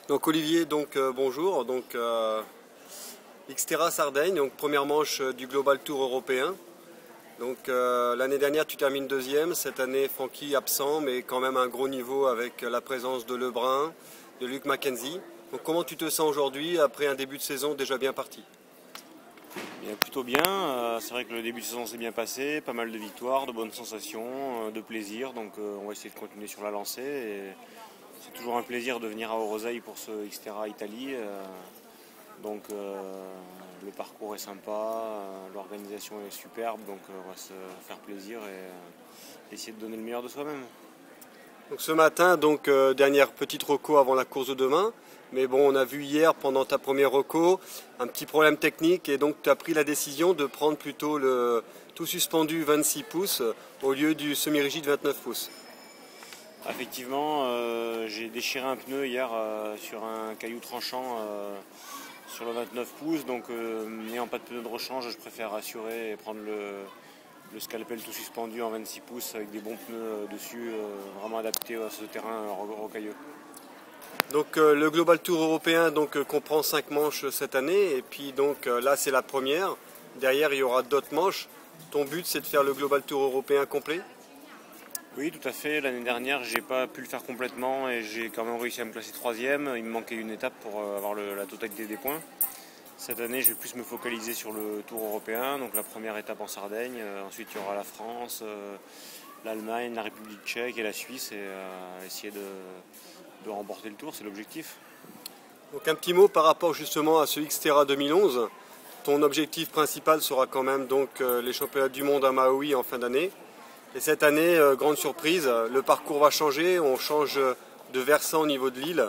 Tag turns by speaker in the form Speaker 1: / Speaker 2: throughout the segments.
Speaker 1: Donc Olivier, bonjour. Xterra Sardaigne, donc première manche du Global Tour européen. L'année dernière tu termines deuxième, cette année Francky absent, mais quand même un gros niveau avec la présence de Lebrun, de Luc Mackenzie. Donc comment tu te sens aujourd'hui après un début de saison déjà bien parti?
Speaker 2: Plutôt bien, c'est vrai que le début de saison s'est bien passé, pas mal de victoires, de bonnes sensations, de plaisir, donc on va essayer de continuer sur la lancée. Et c'est toujours un plaisir de venir à Oroseille pour ce Xterra Italie. Le parcours est sympa, l'organisation est superbe, donc on va se faire plaisir et essayer de donner le meilleur de soi-même.
Speaker 1: Donc ce matin, dernière petite reco avant la course de demain. Mais bon, on a vu hier pendant ta première reco un petit problème technique et donc tu as pris la décision de prendre plutôt le tout suspendu 26 pouces au lieu du semi-rigide 29 pouces.
Speaker 2: Effectivement, j'ai déchiré un pneu hier sur un caillou tranchant sur le 29 pouces, donc n'ayant pas de pneu de rechange, je préfère assurer et prendre le scalpel tout suspendu en 26 pouces avec des bons pneus dessus, vraiment adaptés à ce terrain rocailleux.
Speaker 1: Donc le Global Tour européen comprend 5 manches cette année et puis là c'est la première. Derrière il y aura d'autres manches. Ton but c'est de faire le Global Tour européen complet?
Speaker 2: Oui, tout à fait. L'année dernière, j'ai pas pu le faire complètement et j'ai quand même réussi à me classer troisième. Il me manquait une étape pour avoir la totalité des points. Cette année, je vais plus me focaliser sur le Tour européen, donc la première étape en Sardaigne. Ensuite, il y aura la France, l'Allemagne, la République tchèque et la Suisse et essayer de remporter le Tour, c'est l'objectif.
Speaker 1: Donc un petit mot par rapport justement à ce Xterra 2011. Ton objectif principal sera quand même les championnats du monde à Maui en fin d'année. Et cette année, grande surprise, le parcours va changer, on change de versant au niveau de l'île.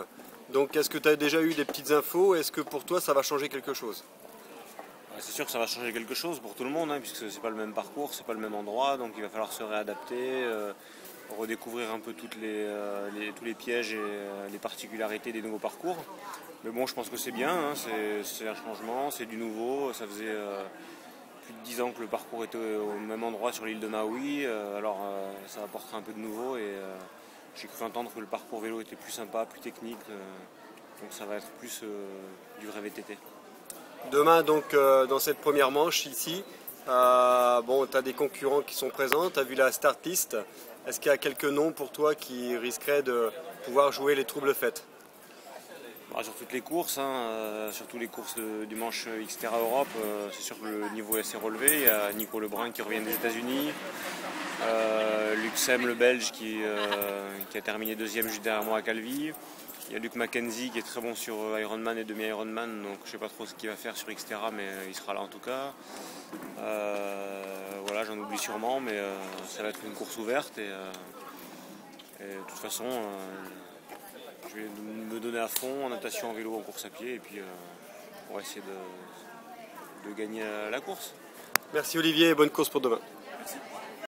Speaker 1: Donc est-ce que tu as déjà eu des petites infos? Est-ce que pour toi ça va changer quelque chose?
Speaker 2: C'est sûr que ça va changer quelque chose pour tout le monde, puisque c'est pas le même parcours, c'est pas le même endroit, donc il va falloir se réadapter, redécouvrir un peu tous les pièges et les particularités des nouveaux parcours. Mais bon, je pense que c'est bien, c'est un changement, c'est du nouveau, ça faisait plus de 10 ans que le parcours était au même endroit sur l'île de Maui, ça apportera un peu de nouveau et j'ai cru entendre que le parcours vélo était plus sympa, plus technique, donc ça va être plus du vrai VTT.
Speaker 1: Demain, dans cette première manche ici, tu as des concurrents qui sont présents, tu as vu la start list. Est-ce qu'il y a quelques noms pour toi qui risqueraient de pouvoir jouer les troubles fêtes?
Speaker 2: Sur toutes les courses, surtout les courses du manche Xterra Europe, c'est sûr que le niveau est assez relevé. Il y a Nico Lebrun qui revient des États-Unis, Luxem le Belge qui a terminé deuxième juste derrière moi à Calvi. Il y a Luc Mackenzie qui est très bon sur Ironman et demi-Ironman, donc je ne sais pas trop ce qu'il va faire sur Xterra, mais il sera là en tout cas. Voilà, j'en oublie sûrement, mais ça va être une course ouverte et de toute façon, je vais me donner à fond en natation, en vélo, en course à pied, et puis on va essayer de gagner la course.
Speaker 1: Merci Olivier et bonne course pour demain.
Speaker 2: Merci.